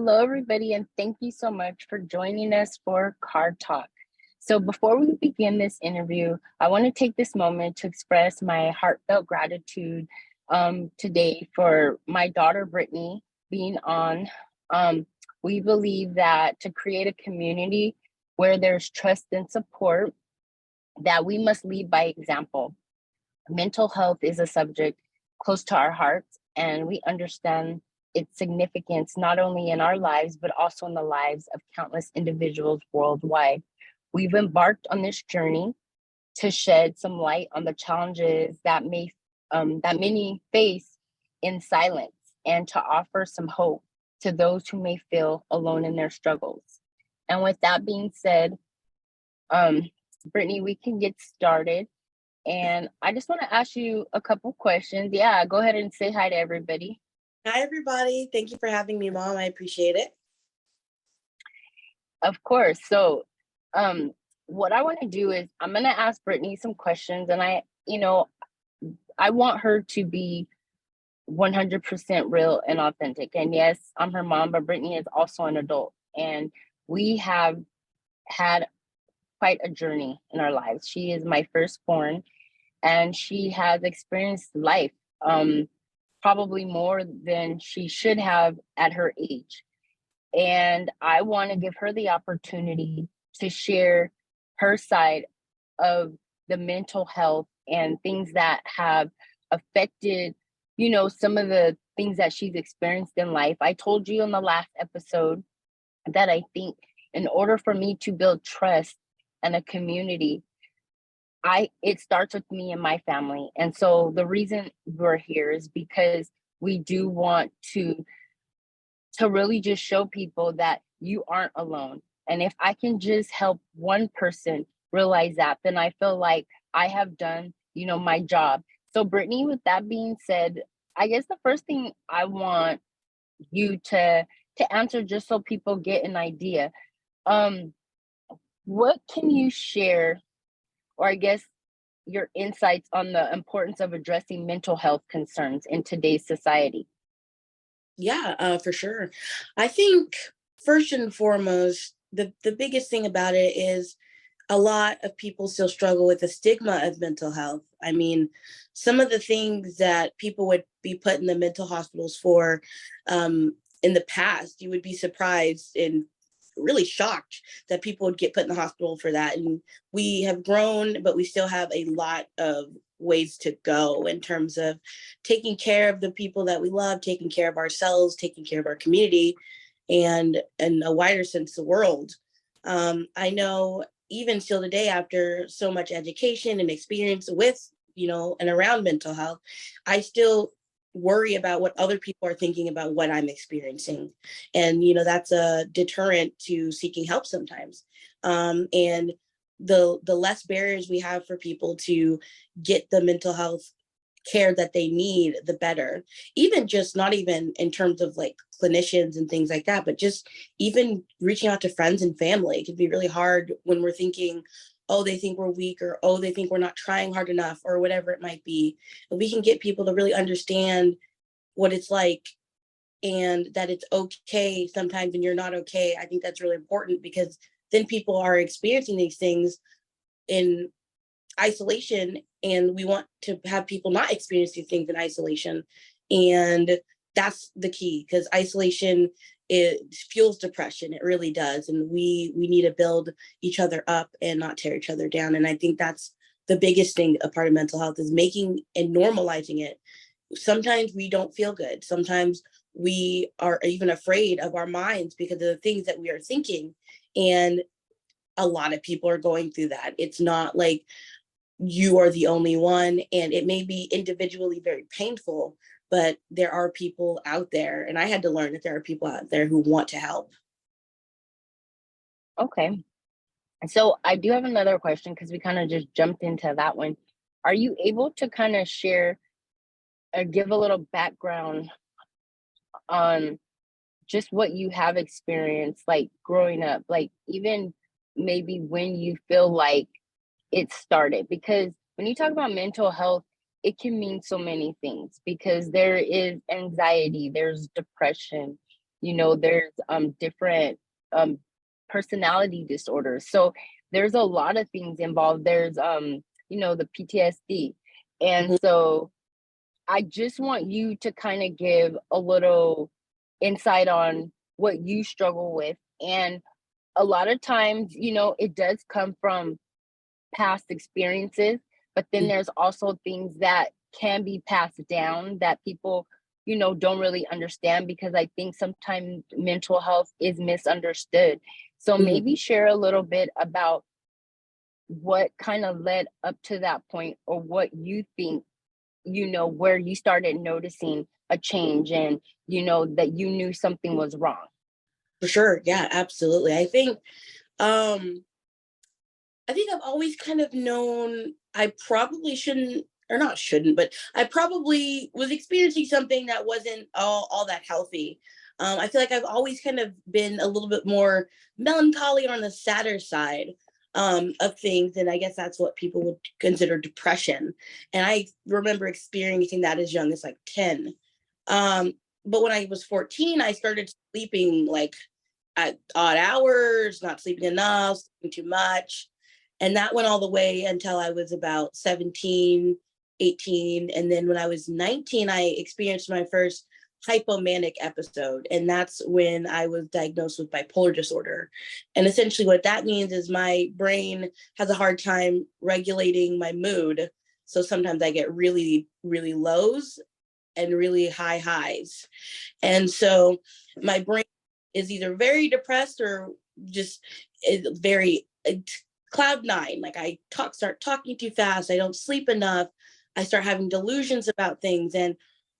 Hello, everybody, and thank you so much for joining us for Card Talk. So, before we begin this interview, I want to take this moment to express my heartfelt gratitude today for my daughter, Brittany, being on. We believe that to create a community where there's trust and support, that we must lead by example. Mental health is a subject close to our hearts, and we understand its significance not only in our lives, but also in the lives of countless individuals worldwide. We've embarked on this journey to shed some light on the challenges that many face in silence, and to offer some hope to those who may feel alone in their struggles. And with that being said, Brittany, we can get started. And I just want to ask you a couple questions. Yeah, go ahead and say hi to everybody. Hi, everybody. Thank you for having me, Mom. I appreciate it. Of course. So, what I want to do is I'm going to ask Brittany some questions, and I want her to be 100% real and authentic. And yes, I'm her mom, but Brittany is also an adult, and we have had quite a journey in our lives. She is my firstborn, and she has experienced life probably more than she should have at her age. And I want to give her the opportunity to share her side of the mental health and things that have affected, some of the things that she's experienced in life. I told you in the last episode that I think in order for me to build trust and a community, it starts with me and my family. And so the reason we're here is because we do want to really just show people that you aren't alone. And if I can just help one person realize that, then I feel like I have done, my job. So Brittany, with that being said, I guess the first thing I want you to answer, just so people get an idea, what can you share, or I guess your insights on the importance of addressing mental health concerns in today's society? Yeah, for sure. I think first and foremost, the biggest thing about it is a lot of people still struggle with the stigma of mental health. I mean, some of the things that people would be put in the mental hospitals for in the past, you would be surprised and really shocked that people would get put in the hospital for that. And we have grown, but we still have a lot of ways to go in terms of taking care of the people that we love, taking care of ourselves, taking care of our community, and in a wider sense, the world. I know even still today, after so much education and experience with, and around mental health, I still worry about what other people are thinking about what I'm experiencing. And, that's a deterrent to seeking help sometimes. And the less barriers we have for people to get the mental health care that they need, the better. Even just not even in terms of like clinicians and things like that, but just even reaching out to friends and family. It can be really hard when we're thinking, oh, they think we're weak, or oh, they think we're not trying hard enough, or whatever it might be. But we can get people to really understand what it's like, and that it's okay sometimes when you're not okay. I think that's really important, because then people are experiencing these things in isolation, and we want to have people not experience these things in isolation. And that's the key, because isolation, it fuels depression. It really does. And we need to build each other up and not tear each other down. And I think that's the biggest thing, a part of mental health, is making and normalizing it. Sometimes we don't feel good. Sometimes we are even afraid of our minds because of the things that we are thinking. And a lot of people are going through that. It's not like you are the only one, and it may be individually very painful, but there are people out there, and I had to learn that there are people out there who want to help. Okay. So I do have another question, because we kind of just jumped into that one. Are you able to kind of share or give a little background on just what you have experienced, like growing up, like even maybe when you feel like it started? Because when you talk about mental health, it can mean so many things, because there is anxiety, there's depression, there's different um personality disorders. So there's a lot of things involved. There's the PTSD. And Mhm. so I just want you to kind of give a little insight on what you struggle with. And a lot of times, it does come from past experiences, but then Mhm. there's also things that can be passed down that people, don't really understand, because I think sometimes mental health is misunderstood. So Mhm. maybe share a little bit about what kind of led up to that point, or what you think, where you started noticing a change, and that you knew something was wrong. For sure. Yeah, absolutely. Um I think I've always kind of known I probably shouldn't, or not shouldn't, but I probably was experiencing something that wasn't all that healthy. I feel like I've always kind of been a little bit more melancholy on the sadder side of things. And I guess that's what people would consider depression. And I remember experiencing that as young as like 10. Um, but when I was 14, I started sleeping like at odd hours, not sleeping enough, sleeping too much. And that went all the way until I was about 17, 18. And then when I was 19, I experienced my first hypomanic episode. And that's when I was diagnosed with bipolar disorder. And essentially, what that means is my brain has a hard time regulating my mood. So sometimes I get really, really lows and really high highs. And so my brain is either very depressed or just very cloud nine. Like start talking too fast. I don't sleep enough. I start having delusions about things. And,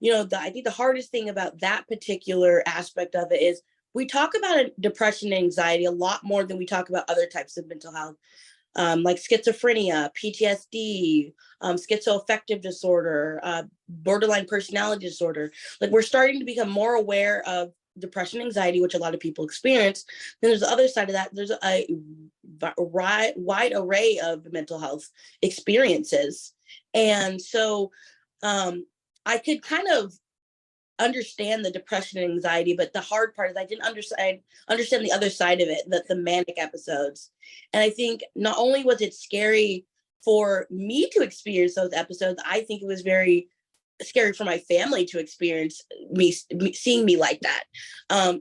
I think the hardest thing about that particular aspect of it is we talk about depression and anxiety a lot more than we talk about other types of mental health, like schizophrenia, PTSD, schizoaffective disorder, borderline personality disorder. Like we're starting to become more aware of depression, anxiety, which a lot of people experience. Then there's the other side of that. There's a wide array of mental health experiences, and so um, I could kind of understand the depression and anxiety, but the hard part is I didn't understand the other side of it, the manic episodes. And I think not only was it scary for me to experience those episodes, I think it was very scary for my family to experience me seeing me like that.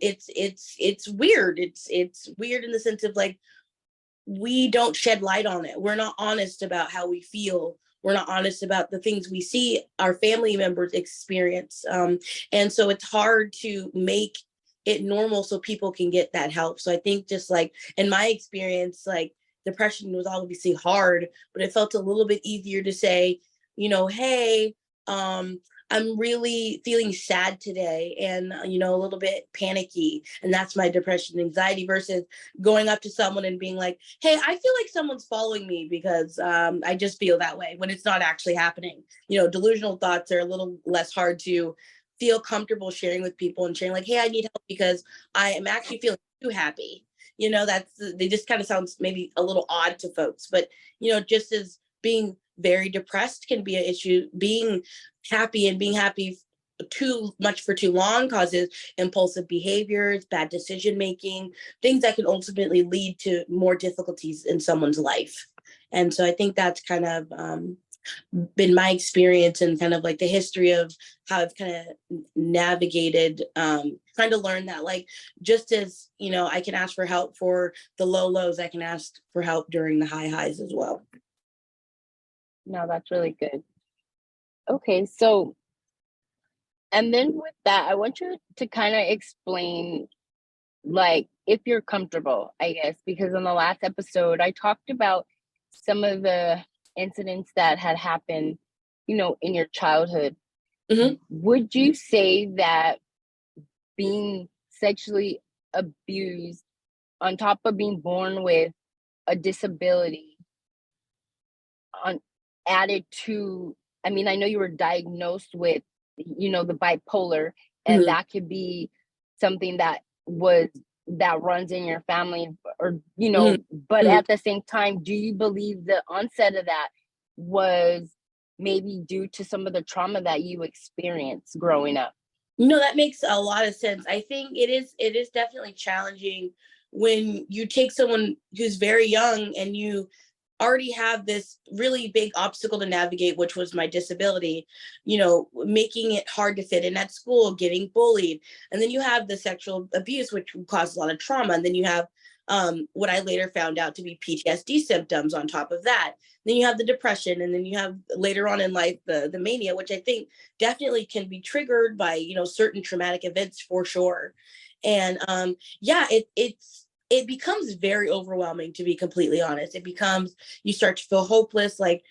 It's weird. It's weird in the sense of like we don't shed light on it. We're not honest about how we feel. We're not honest about the things we see our family members experience. And so it's hard to make it normal so people can get that help. So I think just like in my experience, like depression was obviously hard, but it felt a little bit easier to say, hey, um, I'm really feeling sad today and, a little bit panicky. And that's my depression and anxiety versus going up to someone and being like, hey, I feel like someone's following me because I just feel that way when it's not actually happening. Delusional thoughts are a little less hard to feel comfortable sharing with people and sharing like, hey, I need help because I am actually feeling too happy. They just kind of sounds maybe a little odd to folks, but just as being very depressed can be an issue, being happy and being happy too much for too long causes impulsive behaviors, bad decision making, things that can ultimately lead to more difficulties in someone's life. And so I think that's kind of been my experience and kind of like the history of how I've kind of navigated, trying to learn that like just as I can ask for help for the low lows, I can ask for help during the high highs as well. No, that's really good. Okay, so and then with that, I want you to kind of explain, like, if you're comfortable, I guess, because in the last episode, I talked about some of the incidents that had happened, in your childhood. Hmm. Would you say that being sexually abused, on top of being born with a disability, on added to, I mean, I know you were diagnosed with, the bipolar, and Hmm. that could be something that runs in your family, or Hmm. but Hmm. at the same time, do you believe the onset of that was maybe due to some of the trauma that you experienced growing up? No, that makes a lot of sense. I think it is definitely challenging when you take someone who's very young and you already have this really big obstacle to navigate, which was my disability, making it hard to fit in at school, getting bullied. And then you have the sexual abuse, which caused a lot of trauma. And then you have what I later found out to be PTSD symptoms on top of that. Then you have the depression, and then you have later on in life the mania, which I think definitely can be triggered by certain traumatic events for sure. And yeah, it becomes very overwhelming, to be completely honest. It becomes, you start to feel hopeless. Like,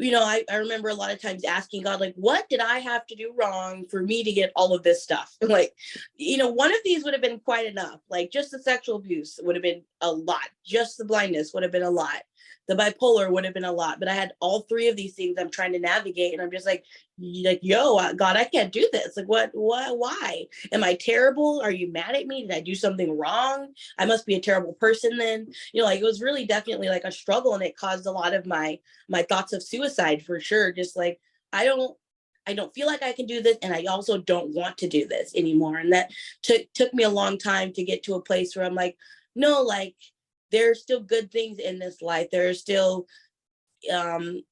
I remember a lot of times asking God, like, what did I have to do wrong for me to get all of this stuff? Like, one of these would have been quite enough. Like, just the sexual abuse would have been a lot. Just the blindness would have been a lot. The bipolar would have been a lot. But I had all three of these things I'm trying to navigate. And I'm just like, yo, God, I can't do this. Like, what, why? Am I terrible? Are you mad at me? Did I do something wrong? I must be a terrible person then. Like, it was really definitely like a struggle, and it caused a lot of my thoughts of suicide for sure. Just like, I don't feel like I can do this, and I also don't want to do this anymore. And that took me a long time to get to a place where I'm like, no, like, there are still good things in this life. There is still um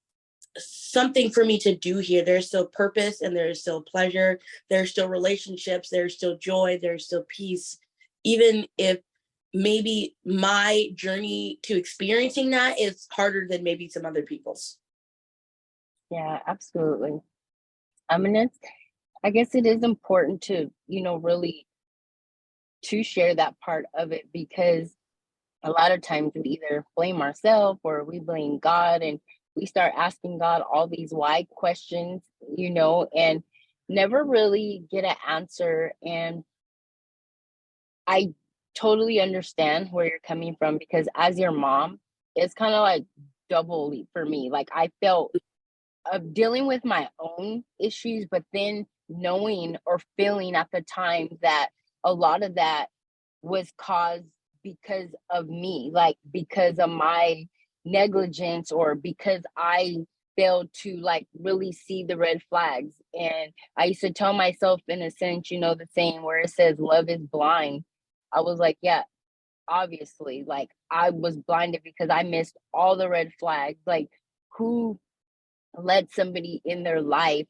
something for me to do here. There's still purpose, and there's still pleasure. There's still relationships. There's still joy. There's still peace. Even if maybe my journey to experiencing that is harder than maybe some other people's. Yeah, absolutely. I mean, I guess it is important to, really to share that part of it, because a lot of times we either blame ourselves or we blame God, and we start asking God all these why questions, and never really get an answer. And I totally understand where you're coming from, because as your mom, it's kind of like double for me. Like, I felt of dealing with my own issues, but then knowing or feeling at the time that a lot of that was caused because of me, like because of my negligence, or because I failed to like really see the red flags. And I used to tell myself, in a sense, the saying where it says love is blind. I was like, yeah, obviously, like I was blinded because I missed all the red flags. Like, who let somebody in their life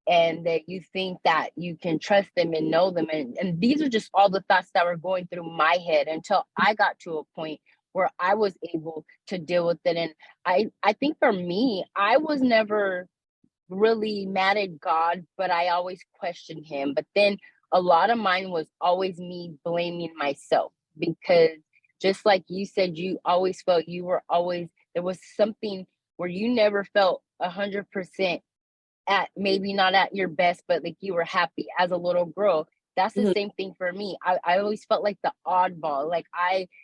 and that you think that you can trust them and know them, and these are just all the thoughts that were going through my head until I got to a point where I was able to deal with it. And I think for me, I was never really mad at God, but I always questioned him. But then a lot of mine was always me blaming myself, because just like you said, you always felt you were always, there was something where you never felt 100% at, maybe not at your best, but like you were happy as a little girl. That's the Mhm, same thing for me. I always felt like the oddball. Like,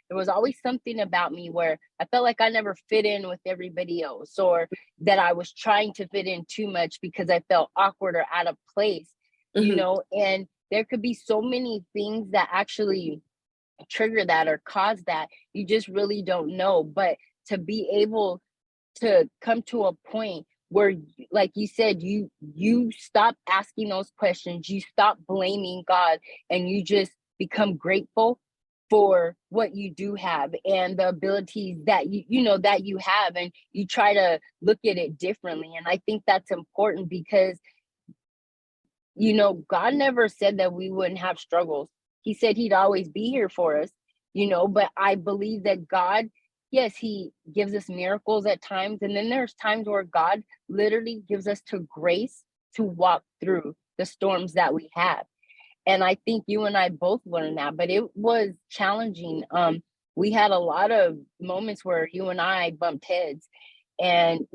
there was always something about me where I felt like I never fit in with everybody else, or that I was trying to fit in too much because I felt awkward or out of place, mhm. and there could be so many things that actually trigger that or cause that. You just really don't know. But to be able to come to a point where, like you said, you stop asking those questions, you stop blaming God, and you just become grateful for what you do have and the abilities that that you have, and you try to look at it differently. And I think that's important, because God never said that we wouldn't have struggles. He said he'd always be here for us, but I believe that God, yes, he gives us miracles at times. And then there's times where God literally gives us to grace to walk through the storms that we have. And I think you and I both learned that, but it was challenging. We had a lot of moments where you and I bumped heads, and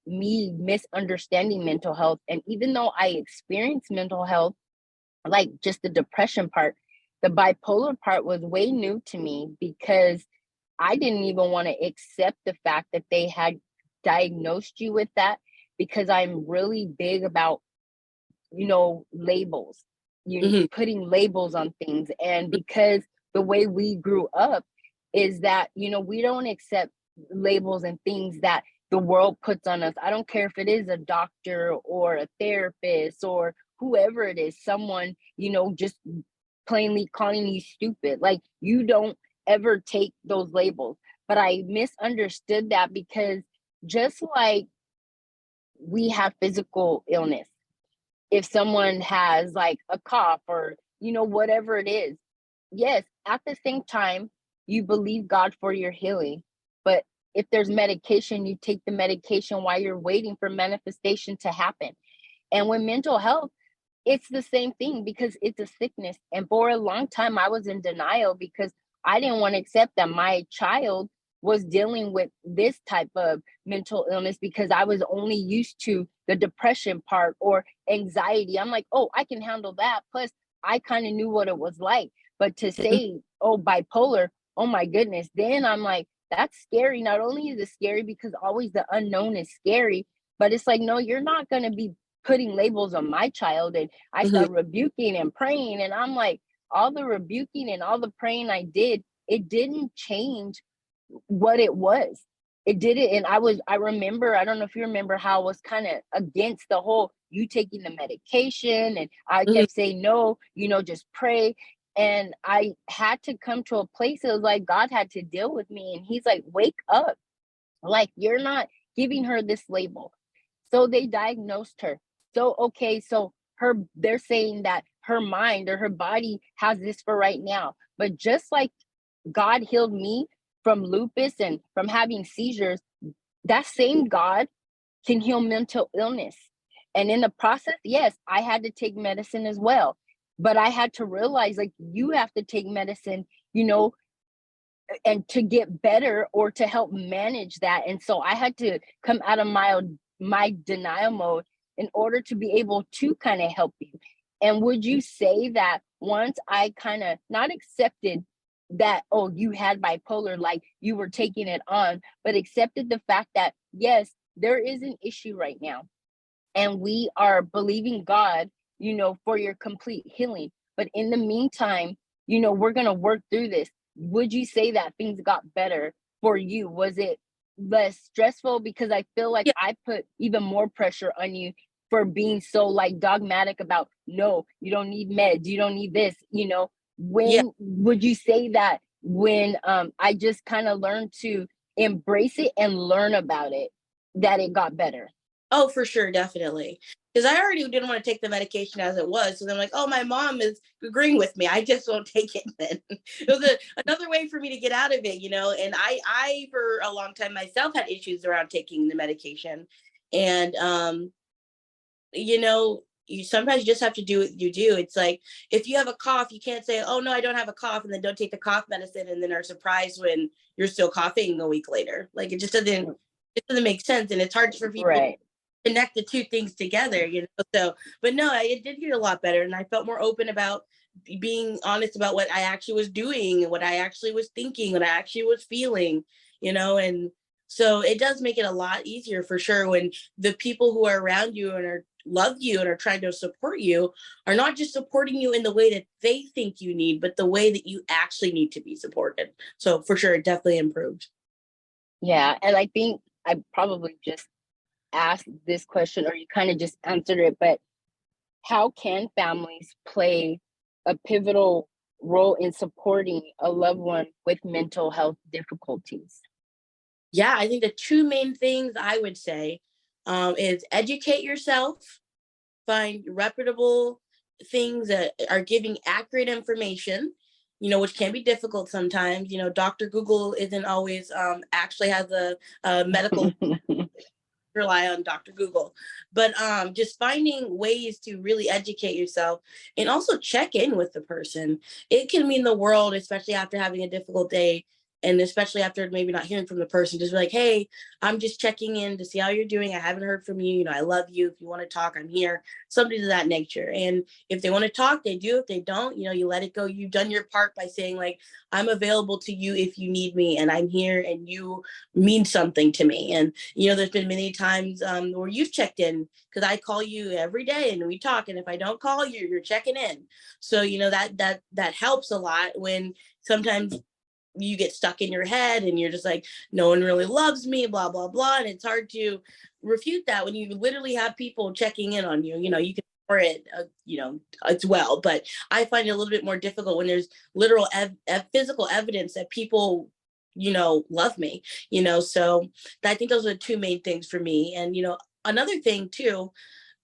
me misunderstanding mental health. And even though I experienced mental health, like just the depression part, the bipolar part was way new to me, because I didn't even want to accept the fact that they had diagnosed you with that, because I'm really big about labels, you Mhm. putting labels on things. And because the way we grew up is that, we don't accept labels and things that the world puts on us. I don't care if it is a doctor or a therapist or whoever it is, someone, just plainly calling you stupid. Like, you don't ever take those labels. But I misunderstood that, because just like we have physical illness, if someone has like a cough or, whatever it is, yes, at the same time, you believe God for your healing. But if there's medication, you take the medication while you're waiting for manifestation to happen. And with mental health, it's the same thing, because it's a sickness. And for a long time, I was in denial because I didn't want to accept that my child was dealing with this type of mental illness, because I was only used to the depression part or anxiety. I'm like, oh, I can handle that. Plus, I kind of knew what it was like. But to say, oh, bipolar, oh my goodness, then I'm like, that's scary. Not only is it scary because always the unknown is scary, but it's like, no, you're not going to be putting labels on my child. And I Mhm. start rebuking and praying. And I'm like, all the rebuking and all the praying I did, it didn't change what it was. It did it. And I remember, I don't know if you remember how I was kind of against the whole you taking the medication. And I Mhm. kept saying, no, just pray. And I had to come to a place, it was like God had to deal with me. And he's like, wake up. Like, you're not giving her this label. So they diagnosed her. So, okay, so they're saying that her mind or her body has this for right now. But just like God healed me from lupus and from having seizures, that same God can heal mental illness. And in the process, yes, I had to take medicine as well. But I had to realize, like, you have to take medicine, and to get better or to help manage that. And so I had to come out of my denial mode in order to be able to kind of help you. And would you say that once I kind of not accepted that, oh, you had bipolar, like you were taking it on, but accepted the fact that, yes, there is an issue right now, and we are believing God, for your complete healing. But in the meantime, we're going to work through this. Would you say that things got better for you? Was it less stressful? Because I feel like Yeah. I put even more pressure on you for being so like dogmatic about, no, you don't need meds, you don't need this, Yeah. when would you say that, when I just kind of learned to embrace it and learn about it, that it got better? Oh, for sure, definitely. Because I already didn't want to take the medication as it was. So then, like, oh, my mom is agreeing with me. I just won't take it then. It was another way for me to get out of it, And I, for a long time myself, had issues around taking the medication. And, you sometimes just have to do what you do. It's like, if you have a cough, you can't say, oh, no, I don't have a cough, and then don't take the cough medicine and then are surprised when you're still coughing a week later. Like, it doesn't make sense. And it's hard for people Right. connect the two things together. So, but no, it did get a lot better, and I felt more open about being honest about what I actually was doing and what I actually was thinking, what I actually was feeling, and so it does make it a lot easier for sure when the people who are around you and love you and are trying to support you are not just supporting you in the way that they think you need, but the way that you actually need to be supported. So for sure, it definitely improved. Yeah. And I think I probably just asked this question, or you kind of just answered it, but how can families play a pivotal role in supporting a loved one with mental health difficulties? Yeah, I think the two main things I would say is educate yourself, find reputable things that are giving accurate information, which can be difficult sometimes. Dr. Google isn't always actually has a medical, rely on Dr. Google, but just finding ways to really educate yourself and also check in with the person. It can mean the world, especially after having a difficult day. And especially after maybe not hearing from the person, just be like, hey, I'm just checking in to see how you're doing. I haven't heard from you. I love you. If you want to talk, I'm here. Something to that nature. And if they want to talk, they do. If they don't, you let it go. You've done your part by saying, like, I'm available to you if you need me, and I'm here, and you mean something to me. And there's been many times where you've checked in, because I call you every day and we talk. And if I don't call you, you're checking in. So that helps a lot when sometimes you get stuck in your head and you're just like, no one really loves me, blah blah blah, and it's hard to refute that when you literally have people checking in on you. You can for it, as well. But I find it a little bit more difficult when there's literal physical evidence that people, love me, so I think those are the two main things for me. And, another thing too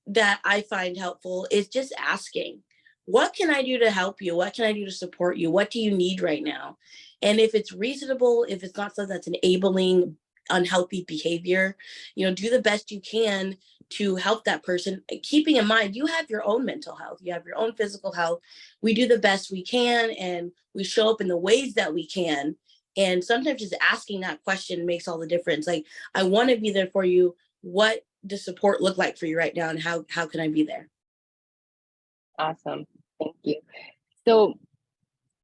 that I find helpful is just asking, what can I do to help you? What can I do to support you? What do you need right now? And if it's reasonable, if it's not something that's enabling unhealthy behavior, do the best you can to help that person, keeping in mind you have your own mental health, you have your own physical health. We do the best we can and we show up in the ways that we can. And sometimes just asking that question makes all the difference. Like, I want to be there for you. What does support look like for you right now? And how can I be there? Awesome. Thank you. So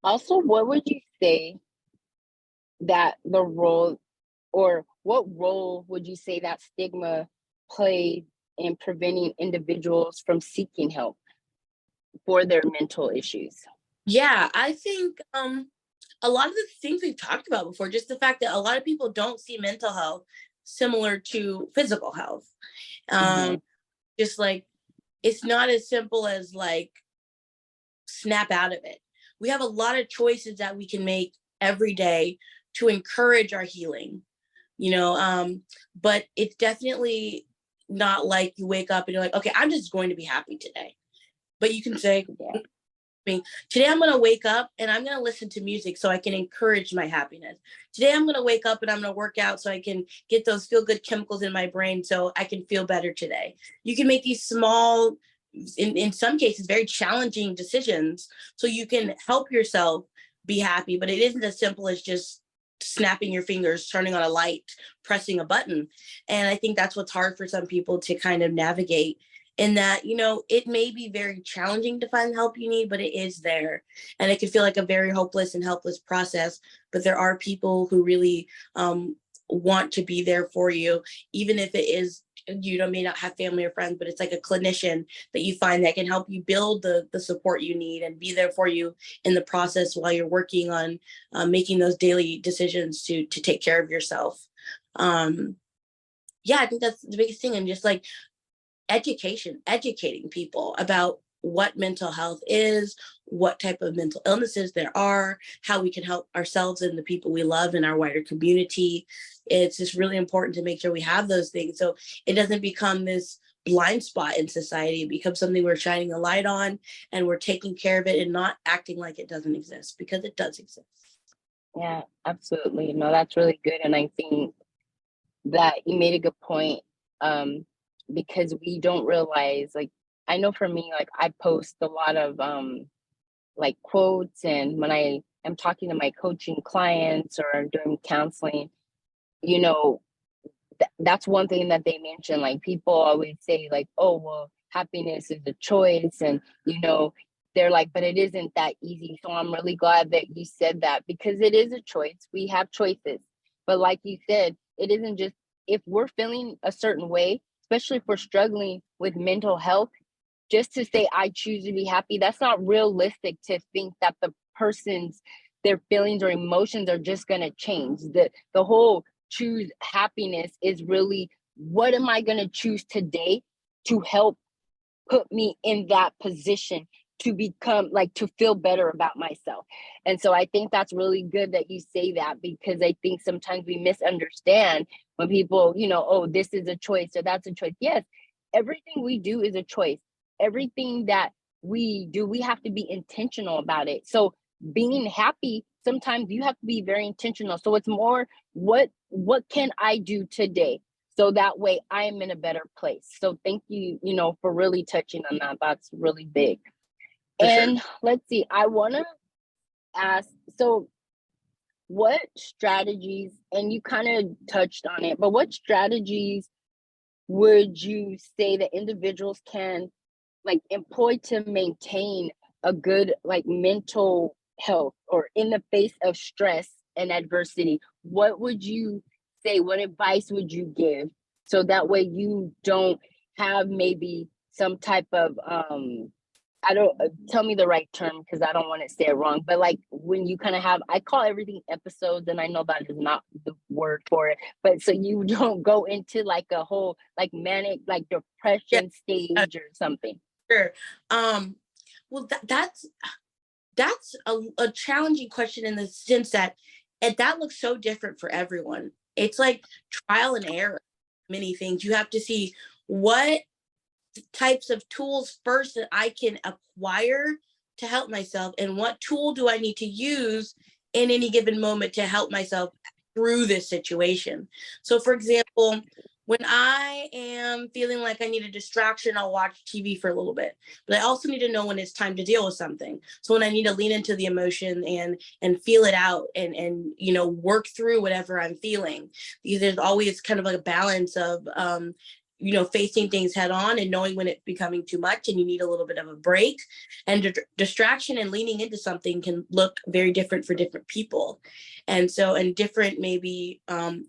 also, what would you say that the role, or what role would you say that stigma plays in preventing individuals from seeking help for their mental issues? Yeah, I think a lot of the things we've talked about before, just the fact that a lot of people don't see mental health similar to physical health. Mm-hmm. Just like, it's not as simple as like snap out of it. We have a lot of choices that we can make every day to encourage our healing, but it's definitely not like you wake up and you're like, okay, I'm just going to be happy today. But you can say, Yeah. today I'm going to wake up and I'm going to listen to music so I can encourage my happiness. Today I'm going to wake up and I'm going to work out so I can get those feel good chemicals in my brain so I can feel better today. You can make these small, in some cases, very challenging decisions so you can help yourself be happy. But it isn't as simple as just snapping your fingers, turning on a light, pressing a button. And I think that's what's hard for some people to kind of navigate, in that, it may be very challenging to find the help you need, but it is there. And it can feel like a very hopeless and helpless process. But there are people who really want to be there for you, even if it is, may not have family or friends, but it's like a clinician that you find that can help you build the support you need and be there for you in the process while you're working on making those daily decisions to take care of yourself. Yeah, I think that's the biggest thing. And just like educating people about what mental health is, what type of mental illnesses there are, how we can help ourselves and the people we love in our wider community. It's just really important to make sure we have those things so it doesn't become this blind spot in society. It becomes something we're shining a light on and we're taking care of it and not acting like it doesn't exist, because it does exist. Yeah, absolutely. No, that's really good. And I think that you made a good point, because we don't realize, like, I know for me, like, I post a lot of like quotes, and when I am talking to my coaching clients or I'm doing counseling, you know, that's one thing that they mention. Like, people always say, like, oh, well, happiness is a choice. And, they're like, but it isn't that easy. So I'm really glad that you said that, because it is a choice. We have choices. But like you said, it isn't just if we're feeling a certain way, especially if we're struggling with mental health, just to say I choose to be happy, that's not realistic to think that their feelings or emotions are just going to change. The whole choose happiness is really, what am I going to choose today to help put me in that position to become, like, to feel better about myself. And so I think that's really good that you say that, because I think sometimes we misunderstand when people, oh, this is a choice or that's a choice. Yes, everything we do is a choice. Everything that we do, we have to be intentional about it. So being happy, sometimes you have to be very intentional. So it's more, what can I do today so that way I am in a better place. So thank you, for really touching on that. That's really big. For And sure. let's see, I want to ask, so what strategies, and you kind of touched on it, but what strategies would you say that individuals can, like, employ to maintain a good, like, mental health, or in the face of stress and adversity? What would you say, what advice would you give, so that way you don't have maybe some type of I don't, tell me the right term because I don't want to say it wrong, but like when you kind of have, I call everything episodes, and I know that is not the word for it, but so you don't go into like a whole like manic, like Yeah. depression stage or something. Sure. Um, well, that's a challenging question in the sense that that looks so different for everyone. It's like trial and error. Many things you have to see what types of tools first that I can acquire to help myself, and what tool do I need to use in any given moment to help myself through this situation. So, for example, when I am feeling like I need a distraction, I'll watch TV for a little bit. But I also need to know when it's time to deal with something. So when I need to lean into the emotion and feel it out and work through whatever I'm feeling. Because there's always kind of like a balance of facing things head on and knowing when it's becoming too much and you need a little bit of a break. And distraction and leaning into something can look very different for different people. And different maybe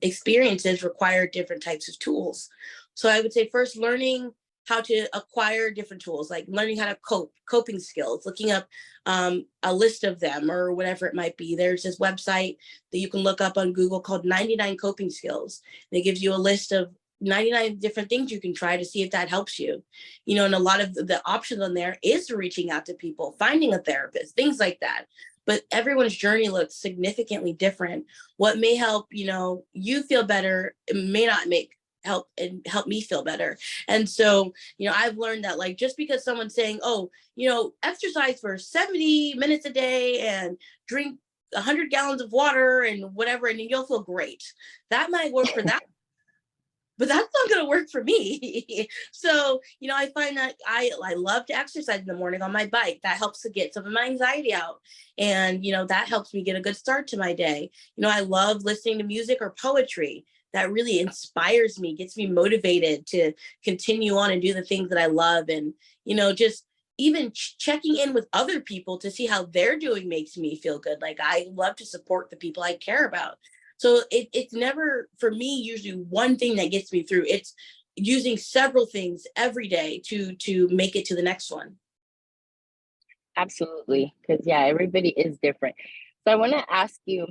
experiences require different types of tools. So I would say first learning how to acquire different tools, like learning how to coping skills, looking up a list of them or whatever it might be. There's this website that you can look up on Google called 99 Coping Skills. And it gives you a list of 99 different things you can try to see if that helps you. And a lot of the options on there is reaching out to people, finding a therapist, things like that. But everyone's journey looks significantly different. What may help, you feel better, it may not help me feel better. And so, I've learned that, like, just because someone's saying, oh, exercise for 70 minutes a day and drink 100 gallons of water and whatever, and you'll feel great. That might work for that, but that's not going to work for me. So, I find that I love to exercise in the morning on my bike. That helps to get some of my anxiety out. And, that helps me get a good start to my day. I love listening to music or poetry. That really inspires me, gets me motivated to continue on and do the things that I love. And, just even checking in with other people to see how they're doing makes me feel good. Like, I love to support the people I care about. So it's never, for me, usually one thing that gets me through. It's using several things every day to make it to the next one. Absolutely. Because, yeah, everybody is different. So I want to ask you,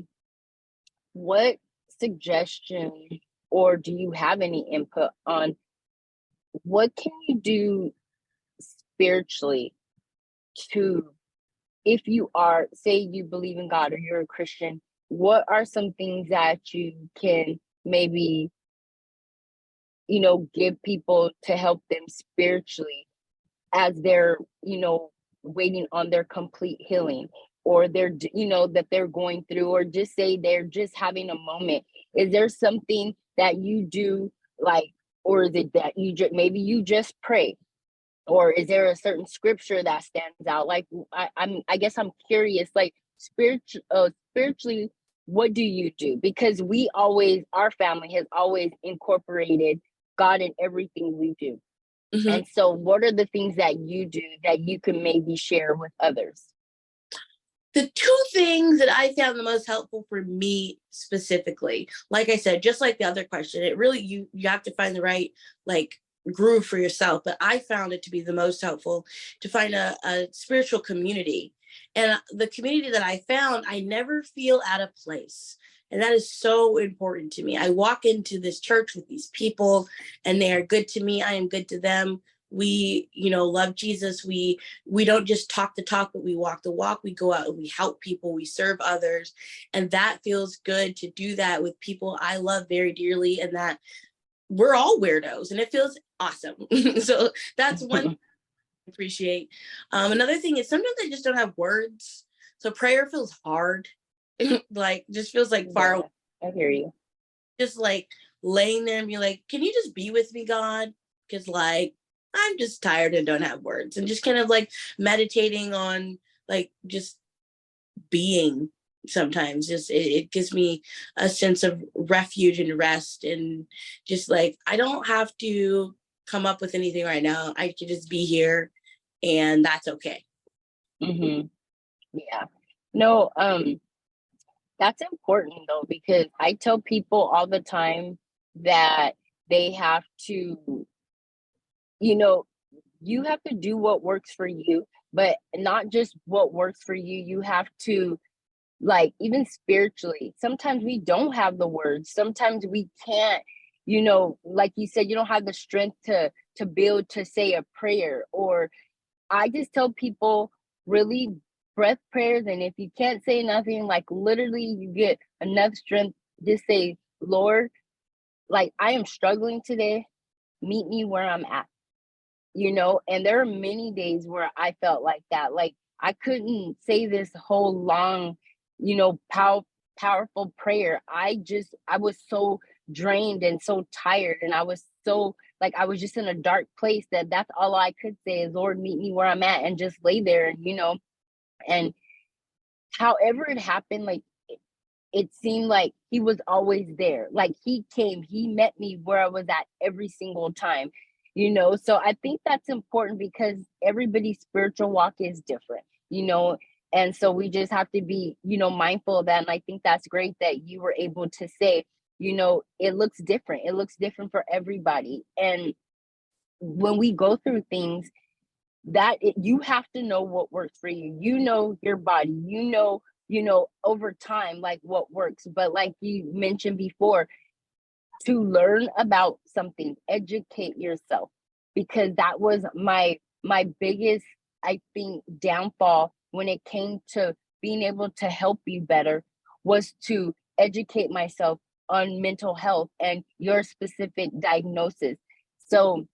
what suggestion or do you have any input on what can you do spiritually to, if you are, say you believe in God or you're a Christian, what are some things that you can maybe, give people to help them spiritually as they're, waiting on their complete healing, or they're, that they're going through, or just say they're just having a moment? Is there something that you do, like, or is it that maybe you just pray? Or is there a certain scripture that stands out? Like, I guess I'm curious, like, spiritually, what do you do? Because our family has always incorporated God in everything we do. Mm-hmm. And so what are the things that you do that you can maybe share with others? The two things that I found the most helpful for me specifically, like I said, just like the other question, it really, you have to find the right, like, groove for yourself. But I found it to be the most helpful to find a spiritual community. And the community that I found, I never feel out of place. And that is so important to me. I walk into this church with these people and they are good to me. I am good to them. We, love Jesus. We don't just talk the talk, but we walk the walk. We go out and we help people. We serve others. And that feels good to do that with people I love very dearly, and that we're all weirdos, and it feels awesome. So that's one thing I appreciate. Another thing is sometimes I just don't have words. So prayer feels hard. Like, just feels like far away. I hear you. Just like laying there and be like, can you just be with me, God? Because, like, I'm just tired and don't have words, and just kind of like meditating on, like, just being. Sometimes just it gives me a sense of refuge and rest, and just like, I don't have to come up with anything right now. I can just be here, and that's okay. Mm-hmm. Yeah. No, that's important though, because I tell people all the time that they have to, you have to do what works for you, but not just what works for you. You have to, like, even spiritually, sometimes we don't have the words. Sometimes we can't, like you said, you don't have the strength to be able to say a prayer, or I just tell people really breath prayers. And if you can't say nothing, like literally you get enough strength, just say, Lord, like I am struggling today. Meet me where I'm at, and there are many days where I felt like that. Like I couldn't say this whole long, powerful prayer. I was so drained and so tired, and I was so like I was just in a dark place that's all I could say is, Lord, meet me where I'm at, and just lay there, and however it happened, like it seemed like he was always there. Like he came, he met me where I was at every single time, So I think that's important because everybody's spiritual walk is different. And so we just have to be, mindful of that. And I think that's great that you were able to say, it looks different. It looks different for everybody. And when we go through things, you have to know what works for you. Your body, over time, like what works. But like you mentioned before, to learn about something, educate yourself, because that was my biggest, I think, downfall when it came to being able to help you better, was to educate myself on mental health and your specific diagnosis. So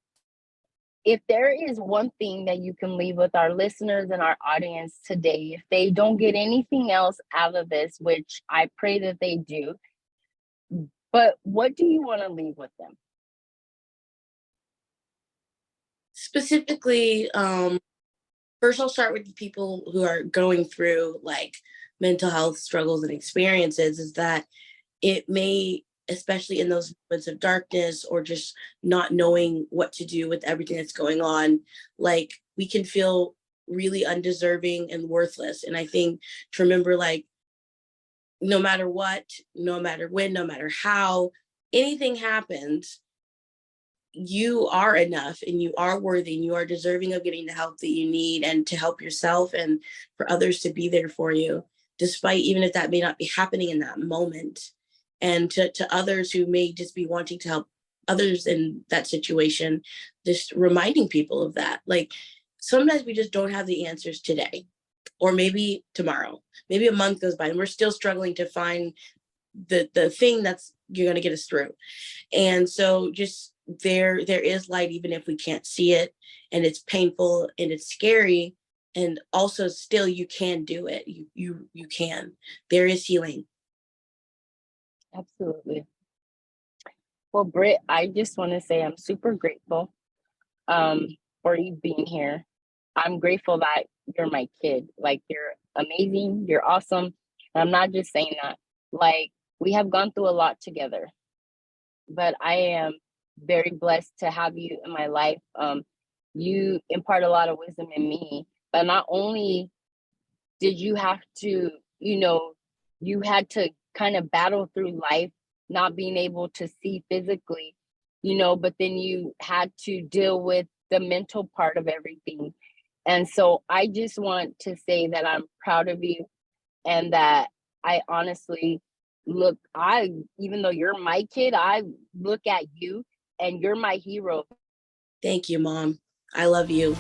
if there is one thing that you can leave with our listeners and our audience today, if they don't get anything else out of this, which I pray that they do, but what do you want to leave with them? Specifically, first I'll start with the people who are going through like mental health struggles and experiences, is that it may, especially in those moments of darkness or just not knowing what to do with everything that's going on, like we can feel really undeserving and worthless. And I think to remember, like, no matter what, no matter when, no matter how anything happens, you are enough and you are worthy and you are deserving of getting the help that you need, and to help yourself and for others to be there for you, despite even if that may not be happening in that moment. And to others who may just be wanting to help others in that situation, just reminding people of that. Like sometimes we just don't have the answers today, or maybe tomorrow, maybe a month goes by and we're still struggling to find the thing that's you're going to get us through. And so just there is light even if we can't see it, and it's painful and it's scary, and also still you can do it. You can. There is healing. Absolutely. Well, Britt, I just want to say I'm super grateful um, for you being here. I'm grateful that you're my kid. Like, you're amazing. You're awesome. And I'm not just saying that. Like, we have gone through a lot together, but I am very blessed to have you in my life. You impart a lot of wisdom in me, but not only did you have to, you had to kind of battle through life, not being able to see physically, but then you had to deal with the mental part of everything. And so I just want to say that I'm proud of you, and that I honestly even though you're my kid, I look at you and you're my hero. Thank you, Mom. I love you.